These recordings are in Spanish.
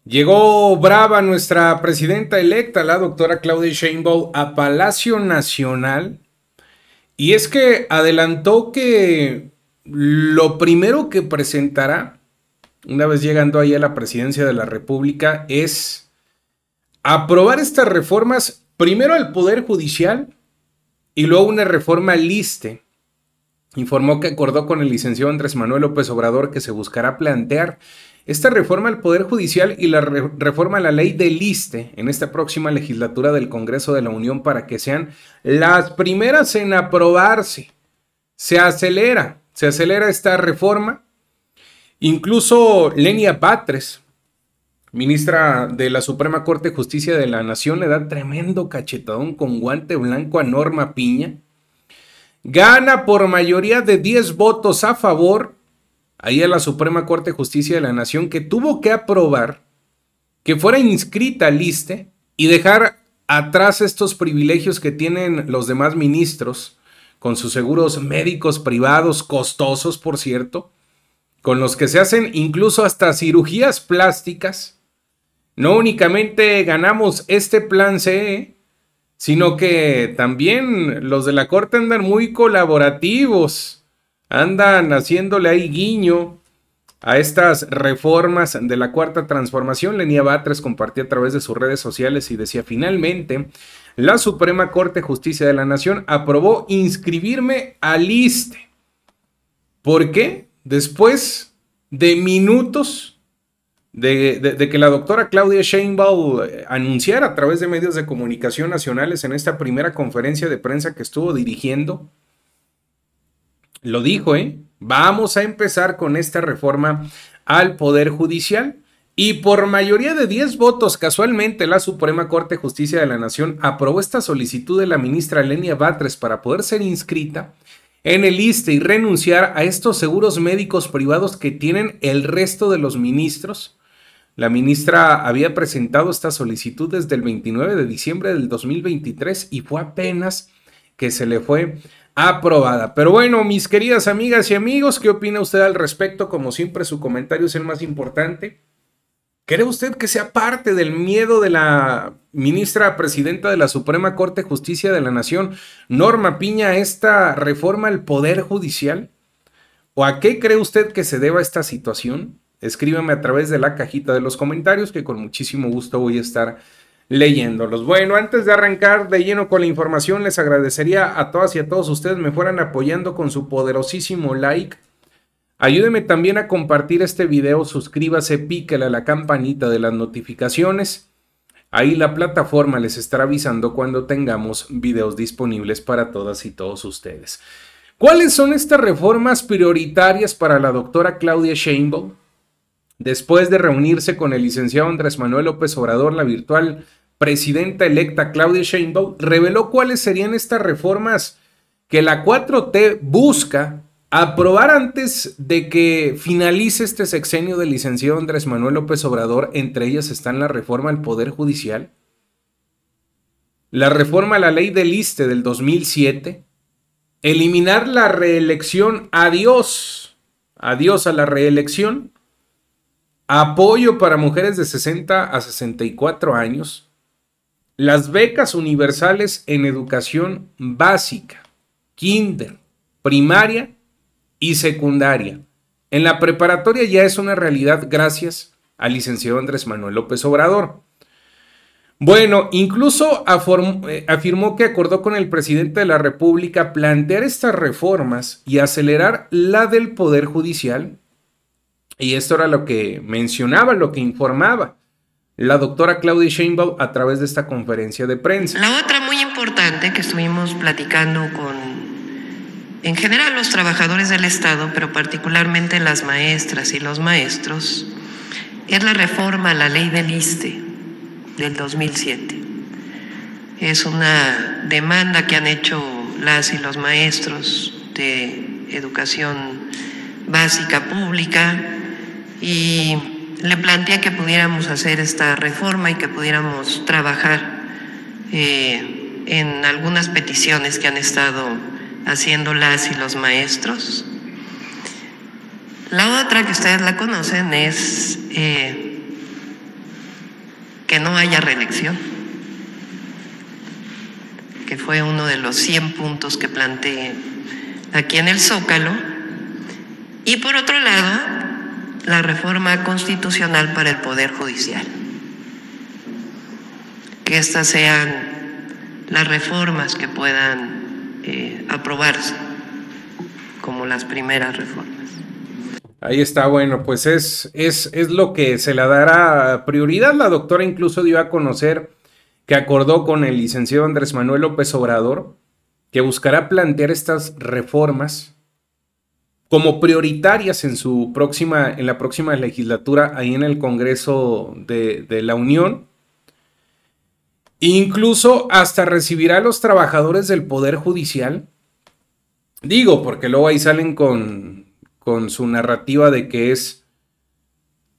Llegó brava nuestra presidenta electa, la doctora Claudia Sheinbaum, a Palacio Nacional, y es que adelantó que lo primero que presentará, una vez llegando ahí a la presidencia de la República, es aprobar estas reformas, primero al Poder Judicial y luego una reforma al ISSSTE. Informó que acordó con el licenciado Andrés Manuel López Obrador que se buscará plantear esta reforma al Poder Judicial y la reforma a la ley del ISSSTE en esta próxima legislatura del Congreso de la Unión para que sean las primeras en aprobarse. Se acelera esta reforma. Incluso Lenia Batres, ministra de la Suprema Corte de Justicia de la Nación, le da tremendo cachetadón con guante blanco a Norma Piña. Gana por mayoría de 10 votos a favor ahí a la Suprema Corte de Justicia de la Nación, que tuvo que aprobar que fuera inscrita al ISSSTE y dejar atrás estos privilegios que tienen los demás ministros con sus seguros médicos privados, costosos por cierto, con los que se hacen incluso hasta cirugías plásticas. No únicamente ganamos este plan CE, sino que también los de la Corte andan muy colaborativos, andan haciéndole ahí guiño a estas reformas de la Cuarta Transformación. Lenia Batres compartía a través de sus redes sociales y decía: finalmente, la Suprema Corte de Justicia de la Nación aprobó inscribirme al ISSSTE. ¿Por qué? Después de minutos de que la doctora Claudia Sheinbaum anunciara a través de medios de comunicación nacionales en esta primera conferencia de prensa que estuvo dirigiendo, lo dijo, vamos a empezar con esta reforma al Poder Judicial, y por mayoría de 10 votos, casualmente, la Suprema Corte de Justicia de la Nación aprobó esta solicitud de la ministra Lenia Batres para poder ser inscrita en el ISSSTE y renunciar a estos seguros médicos privados que tienen el resto de los ministros. La ministra había presentado esta solicitud desde el 29 de diciembre del 2023 y fue apenas que se le fue aprobada. Pero bueno, mis queridas amigas y amigos, ¿qué opina usted al respecto? Como siempre, su comentario es el más importante. ¿Cree usted que sea parte del miedo de la ministra presidenta de la Suprema Corte de Justicia de la Nación, Norma Piña, esta reforma al Poder Judicial? ¿O a qué cree usted que se deba esta situación? Escríbame a través de la cajita de los comentarios, que con muchísimo gusto voy a estar leyéndolos. Bueno, antes de arrancar de lleno con la información, les agradecería a todas y a todos ustedes me fueran apoyando con su poderosísimo like. Ayúdeme también a compartir este video, suscríbase, píquele a la campanita de las notificaciones. Ahí la plataforma les estará avisando cuando tengamos videos disponibles para todas y todos ustedes. ¿Cuáles son estas reformas prioritarias para la doctora Claudia Sheinbaum? Después de reunirse con el licenciado Andrés Manuel López Obrador, la virtual presidenta electa Claudia Sheinbaum reveló cuáles serían estas reformas que la 4T busca aprobar antes de que finalice este sexenio del licenciado Andrés Manuel López Obrador. Entre ellas están la reforma al Poder Judicial, la reforma a la ley del ISSSTE del 2007, eliminar la reelección, adiós a la reelección, apoyo para mujeres de 60 a 64 años, las becas universales en educación básica, kinder, primaria y secundaria. En la preparatoria ya es una realidad gracias al licenciado Andrés Manuel López Obrador. Bueno, incluso afirmó que acordó con el presidente de la República plantear estas reformas y acelerar la del Poder Judicial. Y esto era lo que mencionaba, lo que informaba la doctora Claudia Sheinbaum a través de esta conferencia de prensa. La otra muy importante que estuvimos platicando con, en general, los trabajadores del Estado, pero particularmente las maestras y los maestros, es la reforma a la ley del ISSSTE del 2007. Es una demanda que han hecho las y los maestros de educación básica pública, y le planteé que pudiéramos hacer esta reforma y que pudiéramos trabajar en algunas peticiones que han estado haciendo las y los maestros. La otra, que ustedes la conocen, es que no haya reelección, que fue uno de los 100 puntos que planteé aquí en el Zócalo, y por otro lado, la reforma constitucional para el Poder Judicial. Que estas sean las reformas que puedan aprobarse como las primeras reformas. Ahí está, bueno, pues es lo que se le dará prioridad. La doctora incluso dio a conocer que acordó con el licenciado Andrés Manuel López Obrador que buscará plantear estas reformas como prioritarias en la próxima legislatura ahí en el Congreso de la Unión. Incluso hasta recibirá a los trabajadores del Poder Judicial. Digo, porque luego ahí salen con su narrativa de que es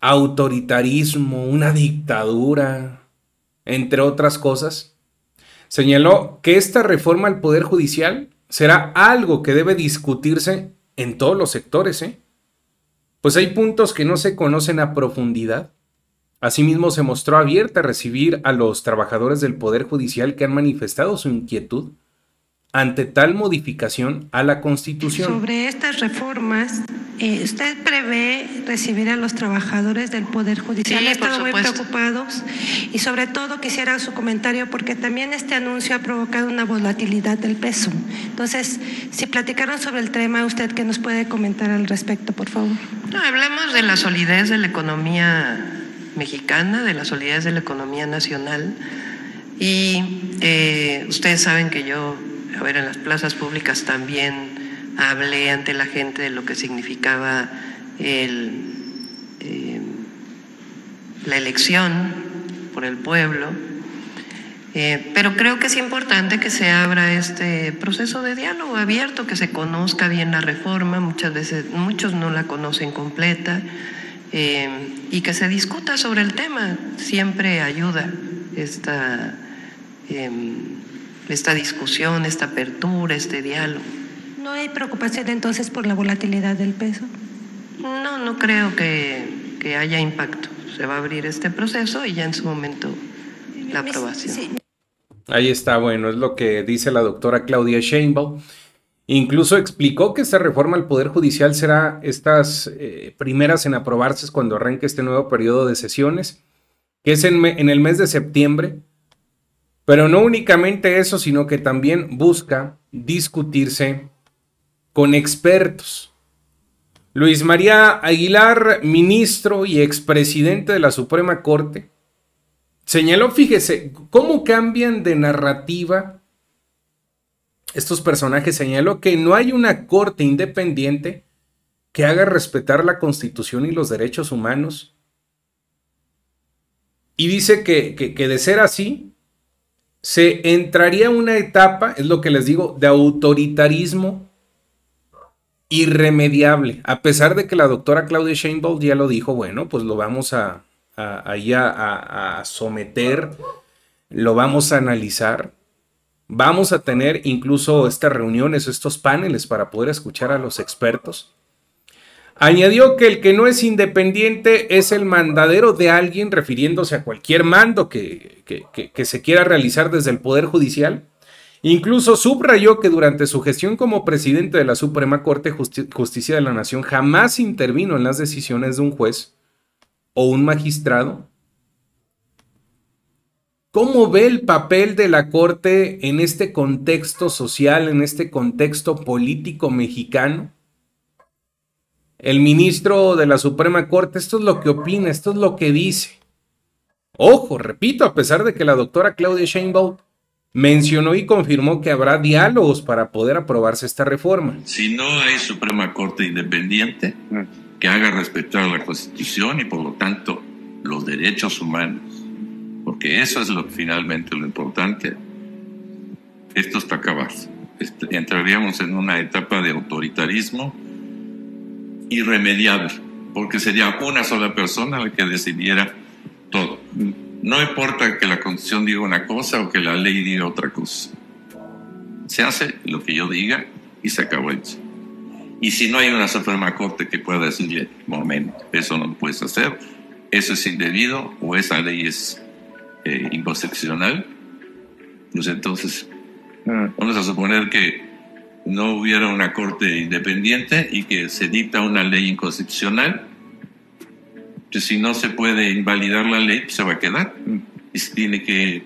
autoritarismo, una dictadura, entre otras cosas. Señaló que esta reforma al Poder Judicial será algo que debe discutirse en todos los sectores, pues hay puntos que no se conocen a profundidad. Asimismo, se mostró abierta a recibir a los trabajadores del Poder Judicial que han manifestado su inquietud ante tal modificación a la Constitución. Sobre estas reformas, ¿usted prevé recibir a los trabajadores del Poder Judicial? Sí, Han estado muy supuesto. preocupados y sobre todo quisiera su comentario porque también este anuncio ha provocado una volatilidad del peso. Entonces, si platicaron sobre el tema, ¿usted qué nos puede comentar al respecto, por favor? No, hablamos de la solidez de la economía mexicana, de la solidez de la economía nacional, y ustedes saben que yo, en las plazas públicas también hablé ante la gente de lo que significaba la elección por el pueblo, pero creo que es importante que se abra este proceso de diálogo abierto, que se conozca bien la reforma. Muchas veces, muchos no la conocen completa, y que se discuta sobre el tema. Siempre ayuda esta discusión, esta apertura, este diálogo. ¿No hay preocupación entonces por la volatilidad del peso? No creo que haya impacto. Se va a abrir este proceso y ya en su momento la aprobación. Sí. Ahí está, bueno, es lo que dice la doctora Claudia Sheinbaum. Incluso explicó que esta reforma al Poder Judicial será estas primeras en aprobarse cuando arranque este nuevo periodo de sesiones, que es en el mes de septiembre. Pero no únicamente eso, sino que también busca discutirse con expertos. Luis María Aguilar, ministro y expresidente de la Suprema Corte, señaló, fíjese, cómo cambian de narrativa estos personajes. Señaló que no hay una corte independiente que haga respetar la Constitución y los derechos humanos. Y dice que de ser así, se entraría una etapa, es lo que les digo, de autoritarismo irremediable. A pesar de que la doctora Claudia Sheinbaum ya lo dijo, bueno, pues lo vamos a someter, lo vamos a analizar. Vamos a tener incluso estas reuniones, estos paneles para poder escuchar a los expertos. Añadió que el que no es independiente es el mandadero de alguien, refiriéndose a cualquier mando que se quiera realizar desde el Poder Judicial. Incluso subrayó que durante su gestión como presidente de la Suprema Corte de Justicia de la Nación jamás intervino en las decisiones de un juez o un magistrado. ¿Cómo ve el papel de la Corte en este contexto social, en este contexto político mexicano? El ministro de la Suprema Corte, esto es lo que opina, esto es lo que dice. Ojo, repito, a pesar de que la doctora Claudia Sheinbaum mencionó y confirmó que habrá diálogos para poder aprobarse esta reforma. Si no hay Suprema Corte independiente que haga respetar la Constitución y por lo tanto los derechos humanos, porque eso es finalmente lo importante, esto está acabado. Entraríamos en una etapa de autoritarismo irremediable, porque sería una sola persona la que decidiera todo. No importa que la Constitución diga una cosa o que la ley diga otra cosa. Se hace lo que yo diga y se acabó eso. Y si no hay una Suprema Corte que pueda decirle, momento, eso no lo puedes hacer, eso es indebido o esa ley es inconstitucional, pues entonces vamos a suponer que no hubiera una corte independiente y que se dicta una ley inconstitucional, pues si no se puede invalidar la ley, pues se va a quedar y se tiene que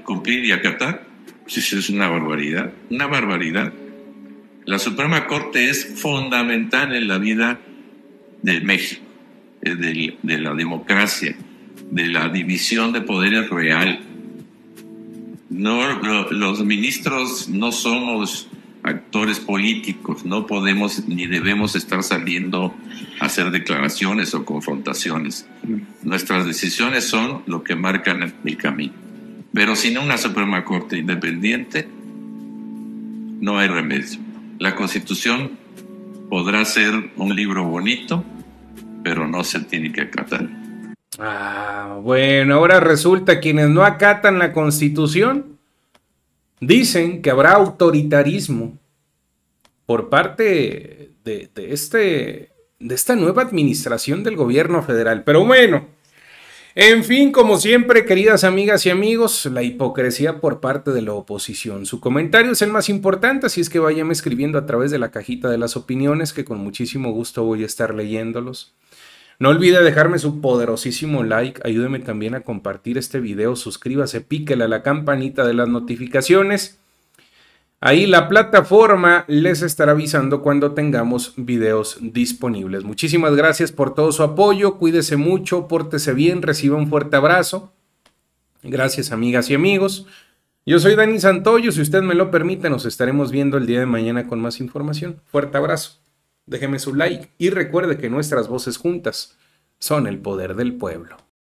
cumplir y acatar. Pues eso es una barbaridad, una barbaridad. La Suprema Corte es fundamental en la vida de México, de la democracia, de la división de poderes real. No, los ministros no somos actores políticos, no podemos ni debemos estar saliendo a hacer declaraciones o confrontaciones. Nuestras decisiones son lo que marcan el camino. Pero sin una Suprema Corte independiente no hay remedio. La Constitución podrá ser un libro bonito, pero no se tiene que acatar. Bueno, ahora resulta quienes no acatan la Constitución dicen que habrá autoritarismo por parte de esta nueva administración del gobierno federal. Pero bueno, en fin, como siempre, queridas amigas y amigos, la hipocresía por parte de la oposición. Su comentario es el más importante, así es que váyame escribiendo a través de la cajita de las opiniones, que con muchísimo gusto voy a estar leyéndolos. No olvide dejarme su poderosísimo like, ayúdeme también a compartir este video, suscríbase, píquele a la campanita de las notificaciones. Ahí la plataforma les estará avisando cuando tengamos videos disponibles. Muchísimas gracias por todo su apoyo, cuídese mucho, pórtese bien, reciba un fuerte abrazo. Gracias amigas y amigos. Yo soy Dani Santoyo, si usted me lo permite, nos estaremos viendo el día de mañana con más información. Fuerte abrazo. Déjeme su like y recuerde que nuestras voces juntas son el poder del pueblo.